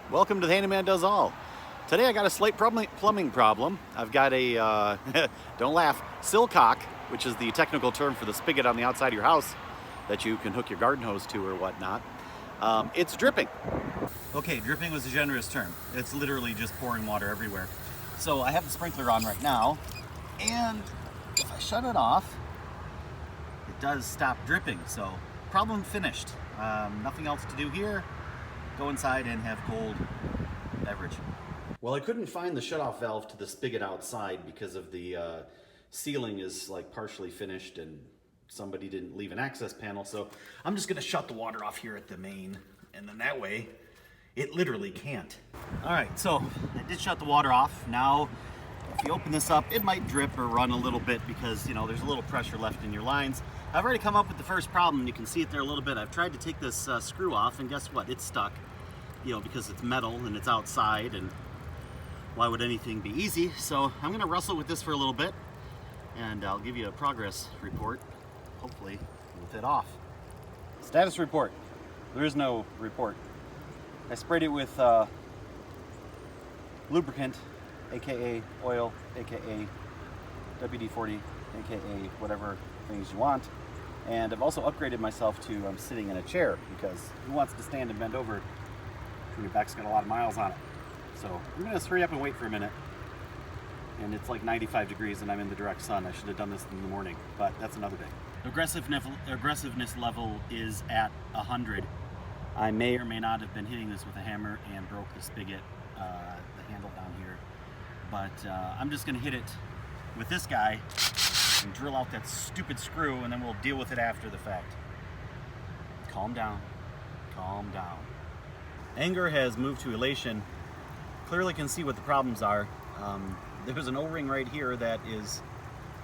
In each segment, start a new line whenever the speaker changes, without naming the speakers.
Welcome to the Handyman Does All. Today I got a slight plumbing problem. I've got a, don't laugh, sillcock, which is the technical term for the spigot on the outside of your house that you can hook your garden hose to or whatnot. It's dripping. Okay, dripping was a generous term. It's literally just pouring water everywhere. So I have the sprinkler on right now, and if I shut it off, it does stop dripping. So problem finished. Nothing else to do here. Go inside and have cold beverage. Well, I couldn't find the shutoff valve to the spigot outside because of the ceiling is like partially finished and somebody didn't leave an access panel. So I'm just gonna shut the water off here at the main, and then that way it literally can't. All right, so I did shut the water off. Now, if you open this up, it might drip or run a little bit because, you know, there's a little pressure left in your lines. I've already come up with the first problem. You can see it there a little bit. I've tried to take this screw off, and guess what? It's stuck, you know, because it's metal and it's outside, and why would anything be easy? So I'm gonna wrestle with this for a little bit, and I'll give you a progress report, hopefully with it off. Status report. There is no report. I sprayed it with lubricant, aka oil, aka WD-40, aka whatever things you want. And I've also upgraded myself to I'm sitting in a chair, because who wants to stand and bend over when your back's got a lot of miles on it? So I'm gonna hurry up and wait for a minute. And it's like 95 degrees and I'm in the direct sun. I should have done this in the morning, but that's another day. Aggressiveness level is at 100. I may or may not have been hitting this with a hammer and broke the spigot, the handle down here. But I'm just gonna hit it with this guy and drill out that stupid screw, and then we'll deal with it after the fact. Calm down, calm down. Anger has moved to elation. Clearly can see what the problems are. There's an O-ring right here that is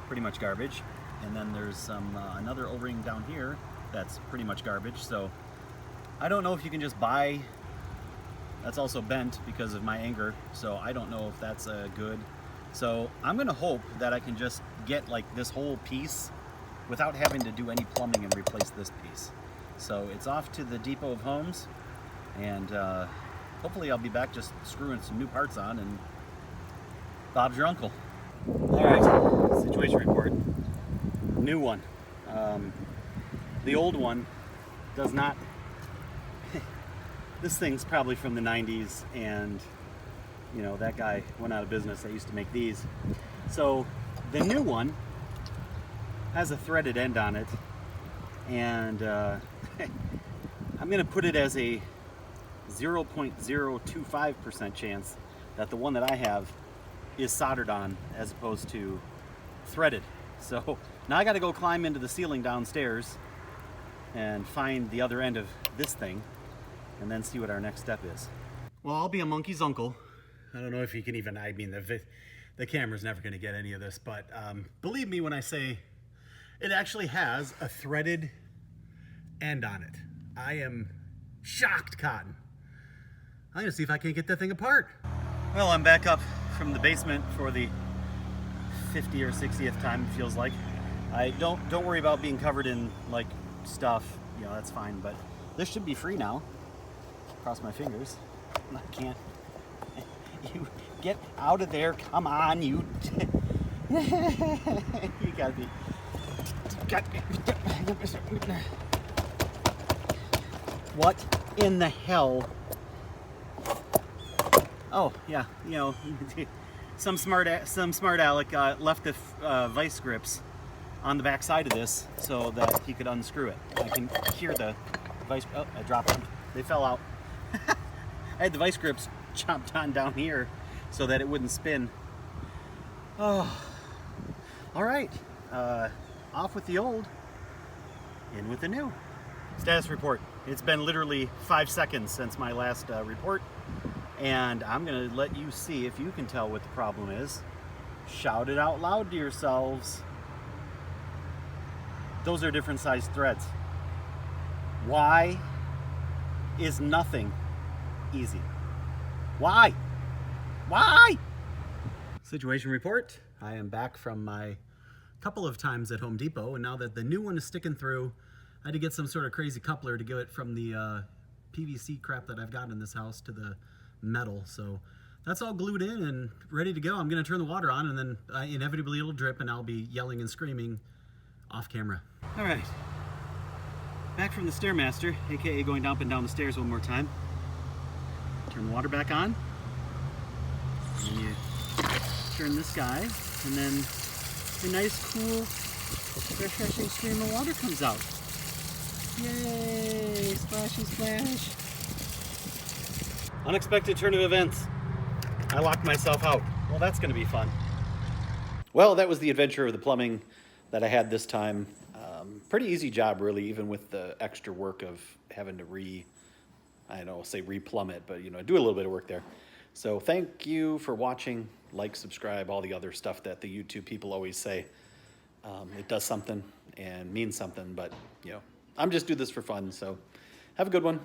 pretty much garbage, and then there's some another O-ring down here that's pretty much garbage. So I don't know if you can just buy, that's also bent because of my anger, so I don't know if that's good. So I'm gonna hope that I can just get like this whole piece without having to do any plumbing and replace this piece. So it's off to the Depot of Homes, and hopefully I'll be back just screwing some new parts on, and Bob's your uncle. All right, situation report. New one. The old one does not, this thing's probably from the 90s, and you know, that guy went out of business. I used to make these. So the new one has a threaded end on it, and I'm gonna put it as a 0.025% chance that the one that I have is soldered on as opposed to threaded. So now I gotta go climb into the ceiling downstairs and find the other end of this thing, and then see what our next step is. Well, I'll be a monkey's uncle. I don't know if you can even, I mean, the camera's never gonna get any of this, but believe me when I say it actually has a threaded end on it. I am shocked, Cotton. I'm gonna see if I can't get that thing apart. Well, I'm back up from the basement for the 50th or 60th time, it feels like. I don't worry about being covered in like stuff, you know, that's fine, but this should be free now. Cross my fingers. I can't. You get out of there, come on, you. You gotta be. What in the hell? Oh yeah, you know, some smart aleck left the vice grips on the back side of this so that he could unscrew it. I can hear the vice. Oh, I dropped them. They fell out. I had the vice grips chopped on down here so that it wouldn't spin. Oh, all right. Off with the old, in with the new. Status report. It's been literally 5 seconds since my last report, and I'm gonna let you see if you can tell what the problem is. Shout it out loud to yourselves. Those are different sized threads. Why is nothing easy? Why? Why? Situation report. I am back from my couple of times at Home Depot, and now that the new one is sticking through, I had to get some sort of crazy coupler to get it from the PVC crap that I've got in this house to the
metal. So that's all glued in and ready to go. I'm gonna turn the water on, and then inevitably it'll drip, and I'll be yelling and screaming off camera. All right, back from the Stairmaster, aka going up and down the stairs one more time. Turn the water back on, and you turn this guy, and then a nice, cool, refreshing stream of water comes out. Yay! Splashy splash! Unexpected turn of events. I locked myself out. Well, that's going to be fun. Well, that was the adventure of the plumbing that I had this time. Pretty easy job, really, even with the extra work of having to re-plumb it, but do a little bit of work there. So thank you for watching. Like, subscribe, all the other stuff that the YouTube people always say. It does something and means something, but I'm just do this for fun. So have a good one.